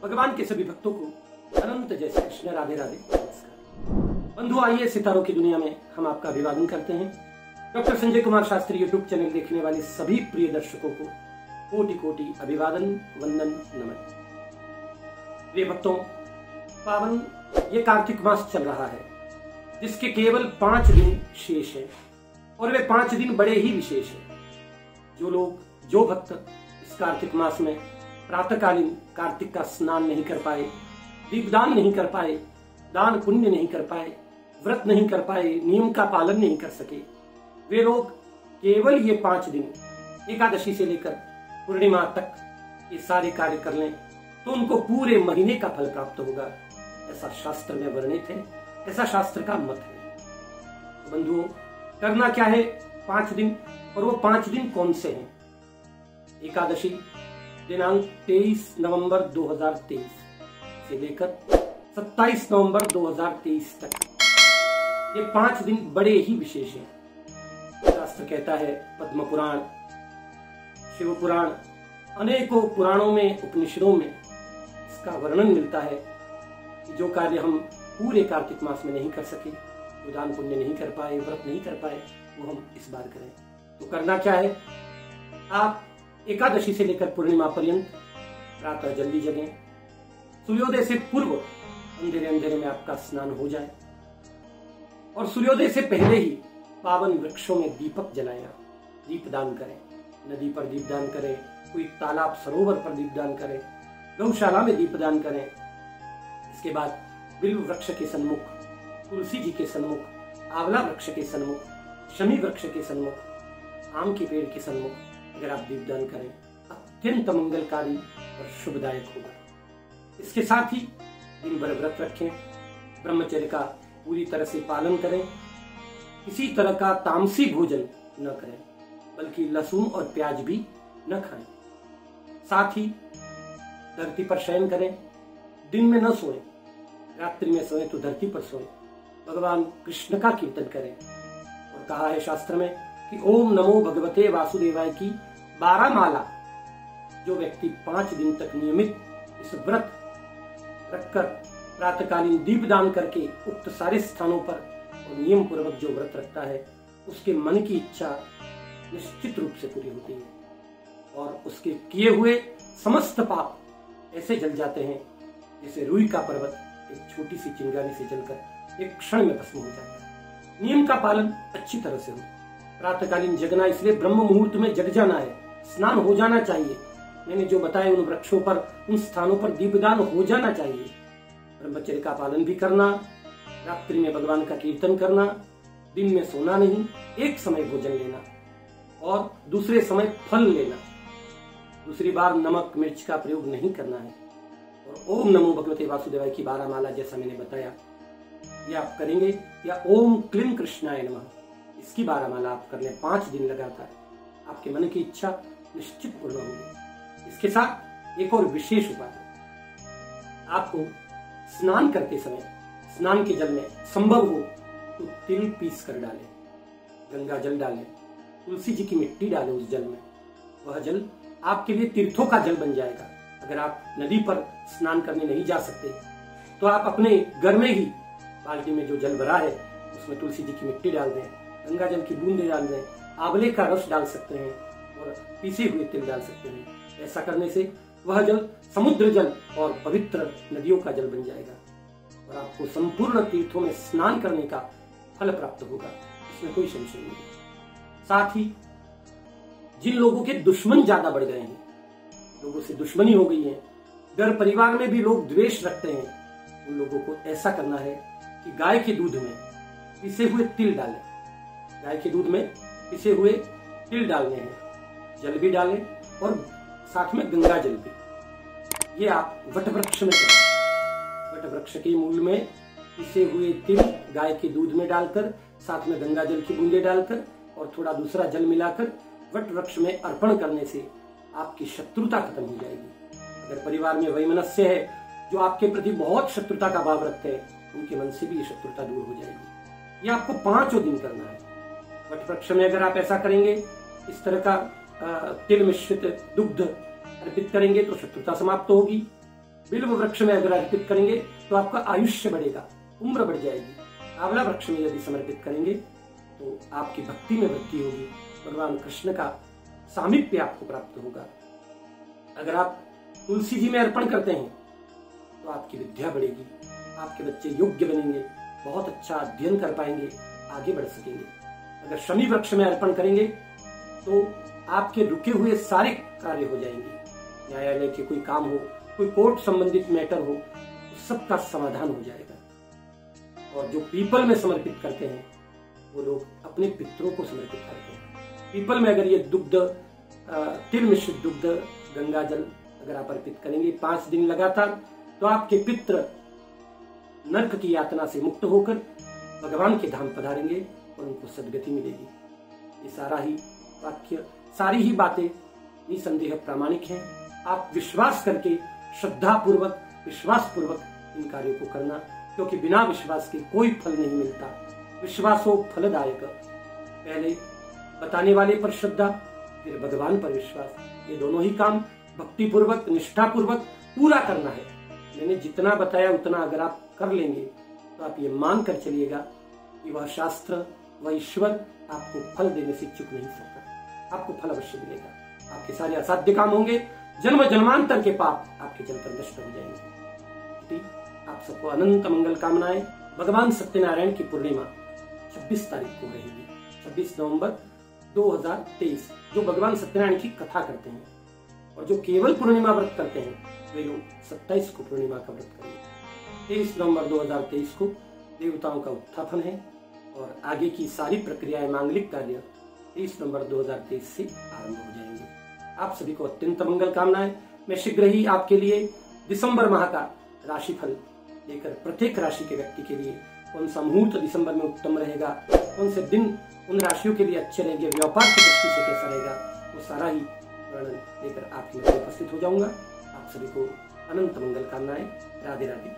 भगवान के सभी भक्तों को अनंत जय श्री कृष्ण। राधे राधे। नमस्कार बंधु, आइए सितारों की दुनिया में हम आपका अभिवादन करते हैं। Doctor Sanjay Kumar Shastri YouTube channel देखने वाले सभी प्रिय दर्शकों को कोटि कोटि अभिवादन, वंदन, नमन। प्रिय भक्तों, पावन ये कार्तिक मास चल रहा है जिसके केवल 5 दिन शेष है और वे 5 दिन बड़े ही विशेष हैं। जो भक्त इस कार्तिक मास में प्रातःकालीन कार्तिक का स्नान नहीं कर पाए, दीपदान नहीं कर पाए, दान पुण्य नहीं कर पाए, व्रत नहीं कर पाए, नियम का पालन नहीं कर सके, वे लोग केवल ये 5 दिन एकादशी से लेकर पूर्णिमा तक ये सारे कार्य कर लें तो उनको पूरे महीने का फल प्राप्त होगा। ऐसा शास्त्र में वर्णित है, ऐसा शास्त्र का मत है। तो बंधुओं, करना क्या है 5 दिन, और वो 5 दिन कौन से हैं? एकादशी दिनांक 23 नवंबर 2023 से लेकर 27 नवंबर 2023 तक ये 5 दिन बड़े ही विशेष हैं। शास्त्र कहता है, पद्म पुराण, शिव पुराण, अनेकों पुराणों में, उपनिषदों में इसका वर्णन मिलता है कि जो कार्य हम पूरे कार्तिक मास में नहीं कर सके, जो दान पुण्य नहीं कर पाए, व्रत नहीं कर पाए, वो हम इस बार करें। तो करना क्या है? आप एकादशी से लेकर पूर्णिमा पर्यंत प्रातः जल्दी जगें, सूर्योदय से पूर्व अंधेरे अंधेरे में आपका स्नान हो जाए और सूर्योदय से पहले ही पावन वृक्षों में दीपक जलाएं, दीपदान करें। नदी पर दीपदान करें, कोई तालाब सरोवर पर दीपदान करें, गौशाला में दीपदान करें। इसके बाद बिल्व वृक्ष के सन्मुख, तुलसी जी के सन्मुख, आंवला वृक्ष के सन्मुख, शमी वृक्ष के सन्मुख, आम के पेड़ के सन्मुख अगर आप दीपदान करें, अत्यंत मंगलकारी और शुभदायक होगा। इसके साथ ही दिन भर व्रत रखें, ब्रह्मचर्य का पूरी तरह से पालन करें, किसी तरह का तामसी भोजन न करें, बल्कि लहसुन और प्याज भी न खाएं। साथ ही धरती पर शयन करें, दिन में न सोएं, रात्रि में सोएं तो धरती पर सोएं। भगवान कृष्ण का कीर्तन करें। और कहा है शास्त्र में कि ओम नमो भगवते वासुदेवाय की 12 माला जो व्यक्ति 5 दिन तक नियमित इस व्रत रखकर प्रातःकालीन दीपदान करके उक्त सारे स्थानों पर और नियम पूर्वक जो व्रत रखता है, उसके मन की इच्छा निश्चित रूप से पूरी होती है और उसके किए हुए समस्त पाप ऐसे जल जाते हैं जैसे रुई का पर्वत एक छोटी सी चिंगारी से जलकर एक क्षण में भस्म हो जाता है। नियम का पालन अच्छी तरह से हो। प्रातःकालीन जगना इसलिए ब्रह्म मुहूर्त में जग जाना है, स्नान हो जाना चाहिए। मैंने जो बताया उन वृक्षों पर, उन स्थानों पर दीपदान हो जाना चाहिए। ब्रह्मचर्य का पालन भी करना, रात्रि में भगवान का कीर्तन करना, दिन में सोना नहीं, एक समय भोजन लेना और दूसरे समय फल लेना। दूसरी बार नमक मिर्च का प्रयोग नहीं करना है। और ओम नमो भगवते वासुदेवाय की 12 माला जैसा मैंने बताया ये आप करेंगे, या ओम क्लीं कृष्णाय नमः, इसकी 12 माला आप कर लें 5 दिन लगातार, आपके मन की इच्छा निश्चित पूर्ण होगी। इसके साथ एक और विशेष उपाय, आपको स्नान करते समय स्नान के जल में संभव हो तो तिल पीस कर डालें, गंगा जल डालें, तुलसी जी की मिट्टी डालें उस जल में। वह जल आपके लिए तीर्थों का जल बन जाएगा। अगर आप नदी पर स्नान करने नहीं जा सकते तो आप अपने घर में ही बाल्टी में जो जल भरा है उसमें तुलसी जी की मिट्टी डाल दें, गंगा जल की बूंदे डाल दें, आंवले का रस डाल सकते हैं और पीसे हुए तिल डाल सकते हैं। ऐसा करने से वह जल समुद्र जल और पवित्र नदियों का जल बन जाएगा और आपको संपूर्ण तीर्थों में स्नान करने का फल प्राप्त होगा, इसमें कोई संशय नहीं। साथ ही जिन लोगों के दुश्मन ज्यादा बढ़ गए हैं, लोगों से दुश्मनी हो गई है, घर परिवार में भी लोग द्वेष रखते हैं, उन लोगों को ऐसा करना है कि गाय के दूध में पिसे हुए तिल डालें। गाय के दूध में पिसे हुए तिल डालने हैं, जल भी डालें और साथ में गंगा जल भी। ये आप वट वृक्ष में करें। वट वृक्ष के मूल में पिसे हुए तिल गाय के दूध में डालकर, साथ में गंगा जल की बूंदे डालकर और थोड़ा दूसरा जल मिलाकर वट वृक्ष में अर्पण करने से आपकी शत्रुता खत्म हो जाएगी। अगर परिवार में वैमनस्य है, जो आपके प्रति बहुत शत्रुता का भाव रखते हैं, उनके मन से भी ये शत्रुता दूर हो जाएगी। ये आपको 5 दिन करना है। वट वृक्ष में अगर आप ऐसा करेंगे, इस तरह का तिल मिश्रित दुग्ध अर्पित करेंगे तो शत्रुता समाप्त होगी। बिल्व वृक्ष में अगर अर्पित करेंगे तो आपका आयुष्य बढ़ेगा, उम्र बढ़ जाएगी। आंवला वृक्ष में यदि समर्पित करेंगे तो आपकी भक्ति में वृद्धि होगी, भगवान कृष्ण का सामीप्य आपको प्राप्त होगा। अगर आप तुलसी जी में अर्पण करते हैं तो आपकी विद्या बढ़ेगी, आपके बच्चे योग्य बनेंगे, बहुत अच्छा अध्ययन कर पाएंगे, आगे बढ़ सकेंगे। अगर शमी वृक्ष में अर्पण करेंगे तो आपके रुके हुए सारे कार्य हो जाएंगे, न्यायालय के कोई काम हो, कोई कोर्ट संबंधित मैटर हो, सबका समाधान हो जाएगा। और जो पीपल में समर्पित करते हैं वो लोग अपने पितरों को समर्पित करते हैं। पीपल में अगर ये दुग्ध, तिल मिश्रित दुग्ध, गंगा जल अगर आप अर्पित करेंगे 5 दिन लगातार, तो आपके पितृ नरक की यातना से मुक्त होकर भगवान के धाम पधारेंगे और उनको सद्गति मिलेगी। ये सारा ही वाक्य, सारी ही बातें निसंदेह प्रामाणिक हैं। आप विश्वास करके, श्रद्धा पूर्वक, विश्वास पूर्वक इन कार्यों को करना, क्योंकि बिना विश्वास के कोई फल नहीं मिलता। विश्वासो फलदायक। पहले बताने वाले पर श्रद्धा, फिर भगवान पर विश्वास, ये दोनों ही काम भक्ति पूर्वक, निष्ठा पूर्वक पूरा करना है। मैंने जितना बताया उतना अगर आप कर लेंगे तो आप ये मान कर चलिएगा कि वह शास्त्र, वह ईश्वर आपको फल देने से चूक नहीं सकता। आपको फल अवश्य मिलेगा। आपके सारे असाध्य काम होंगे, जन्म जन्मांतर के पाप आपके जलकर नष्ट हो जाएंगे। आप सबको अनंत मंगल कामनाएं। भगवान सत्यनारायण की पूर्णिमा 26 तारीख को रहेगी, 26 नवंबर 2023। जो भगवान सत्यनारायण की कथा करते हैं और जो केवल पूर्णिमा व्रत करते हैं वे लोग 27 को पूर्णिमा का व्रत करेंगे। 23 नवंबर 2023 को देवताओं का उत्थापन है और आगे की सारी प्रक्रियाएं, मांगलिक कार्य 23 नवंबर 2023 से आरंभ हो जाएंगे। आप सभी को अत्यंत मंगल कामनाएं। मैं शीघ्र ही आपके लिए दिसंबर माह का राशिफल लेकर प्रत्येक राशि के व्यक्ति के लिए कौन सा मुहूर्त दिसंबर में उत्तम रहेगा, कौन से दिन उन राशियों के लिए अच्छे रहेंगे, व्यापार की दृष्टि से कैसा रहेगा, वो सारा ही वर्णन लेकर आपके मध्य उपस्थित हो जाऊंगा। आप सभी को अनंत मंगल कामनाएं। राधे राधे।